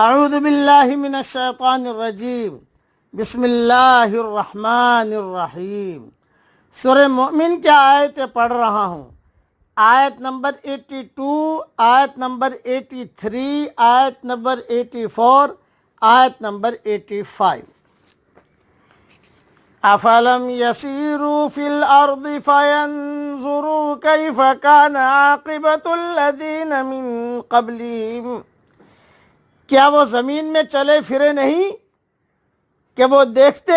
اعوذ باللہ من الشیطان الرجیم بسم اللہ الرحمن الرحیم۔ سورہ مومن کی آیتیں پڑھ رہا ہوں۔ آیت نمبر 82، آیت نمبر 83، آیت نمبر 84، آیت نمبر 85۔ افلم یسیروا فی الارض فینظروا کیف کان عاقبۃ الذین من قبلہم، کیا وہ زمین میں چلے پھرے نہیں کہ وہ دیکھتے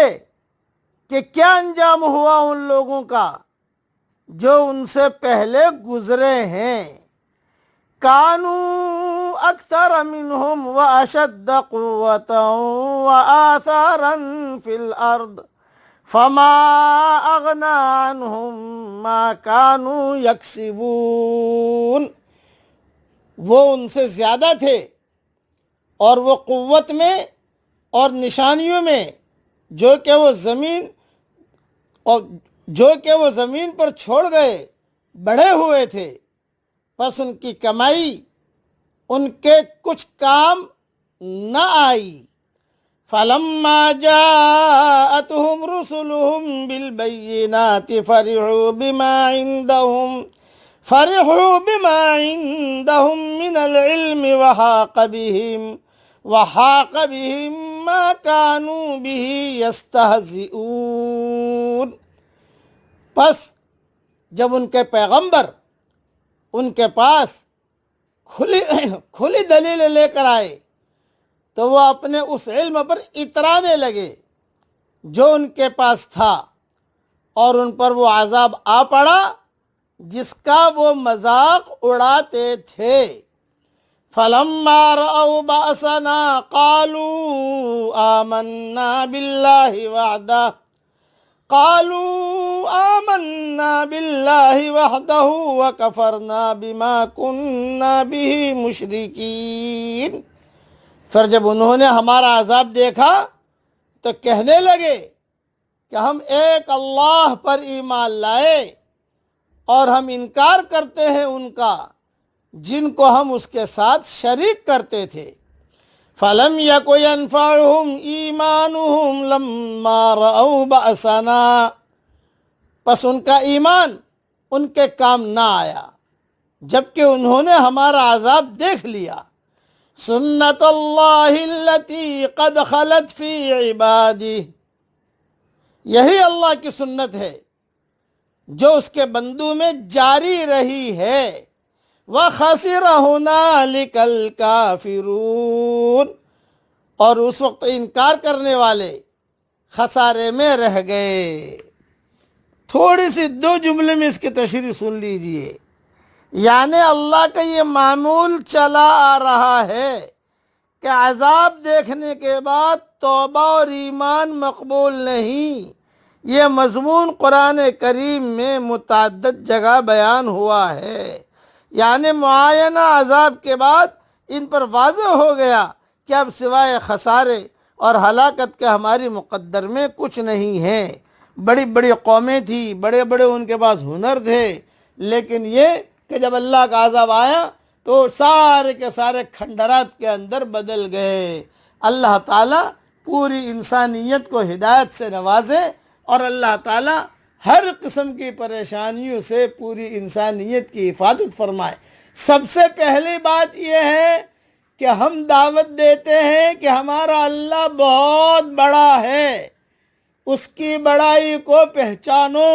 کہ کیا انجام ہوا ان لوگوں کا جو ان سے پہلے گزرے ہیں۔ کانوا اکثر منہم واشد قوۃ وآثارا فی الارض فما اغنی عنہم ما کانوا یکسبون، وہ ان سے زیادہ تھے اور وہ قوت میں اور نشانیوں میں جو کہ وہ زمین پر چھوڑ گئے بڑھے ہوئے تھے، پس ان کی کمائی ان کے کچھ کام نہ آئی۔ فلما جاءتهم رسلهم بالبينات فرحوا بما عندهم من العلم وحاق بهم ما كانوا به يستهزئون، پس جب ان کے پیغمبر ان کے پاس کھلی دلیل لے کر آئے تو وہ اپنے اس علم پر اترانے لگے جو ان کے پاس تھا، اور ان پر وہ عذاب آ پڑا جس کا وہ مذاق اڑاتے تھے۔ فلما رأوا بأسنا قالوا آمنا بالله وحده وكفرنا بما كنا به مشرکین، پھر جب انہوں نے ہمارا عذاب دیکھا تو کہنے لگے کہ ہم ایک اللہ پر ایمان لائے اور ہم انکار کرتے ہیں ان کا جن کو ہم اس کے ساتھ شریک کرتے تھے۔ فَلَمْ يَكُ يَنْفَعُهُمْ إِيمَانُهُمْ لَمَّا رَأَوْا بَأْسَنَا، پس ان کا ایمان ان کے کام نہ آیا جبکہ انہوں نے ہمارا عذاب دیکھ لیا۔ سُنَّةَ اللَّهِ الَّتِي قَدْ خَلَتْ فِي عِبَادِهِ، یہی اللہ کی سنت ہے جو اس کے بندوں میں جاری رہی ہے۔ وَخَسِرَ هُنَالِكَ الْكَافِرُونَ، اور اس وقت انکار کرنے والے خسارے میں رہ گئے۔ تھوڑی سی دو جملے میں اس کی تشریح سن لیجئے۔ یعنی اللہ کا یہ معمول چلا آ رہا ہے کہ عذاب دیکھنے کے بعد توبہ اور ایمان مقبول نہیں۔ یہ مضمون قرآن کریم میں متعدد جگہ بیان ہوا ہے۔ یعنی معینہ عذاب کے بعد ان پر واضح ہو گیا کہ اب سوائے خسارے اور ہلاکت کے ہماری مقدر میں کچھ نہیں ہے۔ بڑی بڑی قومیں تھیں، بڑے بڑے ان کے پاس ہنر تھے، لیکن یہ کہ جب اللہ کا عذاب آیا تو سارے کے سارے کھنڈرات کے اندر بدل گئے۔ اللہ تعالیٰ پوری انسانیت کو ہدایت سے نوازے اور اللہ تعالیٰ ہر قسم کی پریشانیوں سے پوری انسانیت کی حفاظت فرمائے۔ سب سے پہلی بات یہ ہے کہ ہم دعوت دیتے ہیں کہ ہمارا اللہ بہت بڑا ہے، اس کی بڑائی کو پہچانو۔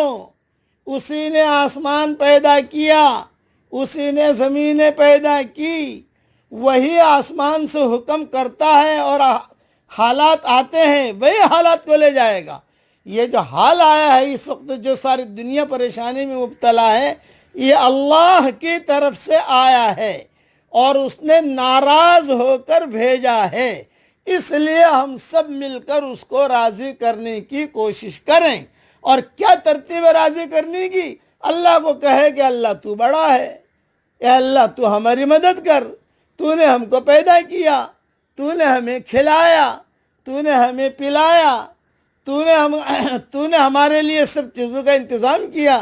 اسی نے آسمان پیدا کیا، اسی نے زمینیں پیدا کی، وہی آسمان سے حکم کرتا ہے اور حالات آتے ہیں، وہی حالات کو لے جائے گا۔ یہ جو حال آیا ہے اس وقت، جو ساری دنیا پریشانی میں مبتلا ہے، یہ اللہ کی طرف سے آیا ہے اور اس نے ناراض ہو کر بھیجا ہے۔ اس لیے ہم سب مل کر اس کو راضی کرنے کی کوشش کریں۔ اور کیا ترتیب ہے راضی کرنے کی؟ اللہ کو کہے کہ اللہ تو بڑا ہے، اے اللہ تو ہماری مدد کر، تو نے ہم کو پیدا کیا، تو نے ہمیں کھلایا، تو نے ہمیں پلایا، تو نے ہمارے لیے سب چیزوں کا انتظام کیا،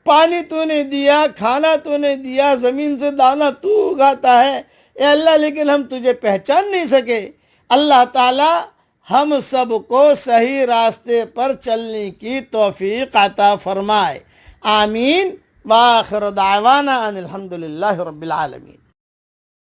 پانی تو نے دیا، کھانا تو نے دیا، زمین سے دانا تو اگاتا ہے، اے اللہ لیکن ہم تجھے پہچان نہیں سکے. اللہ تعالی ہم سب کو صحیح راستے پر چلنے کی توفیق عطا فرمائے. آمین. وآخر دعوانا ان الحمد للہ رب العالمین.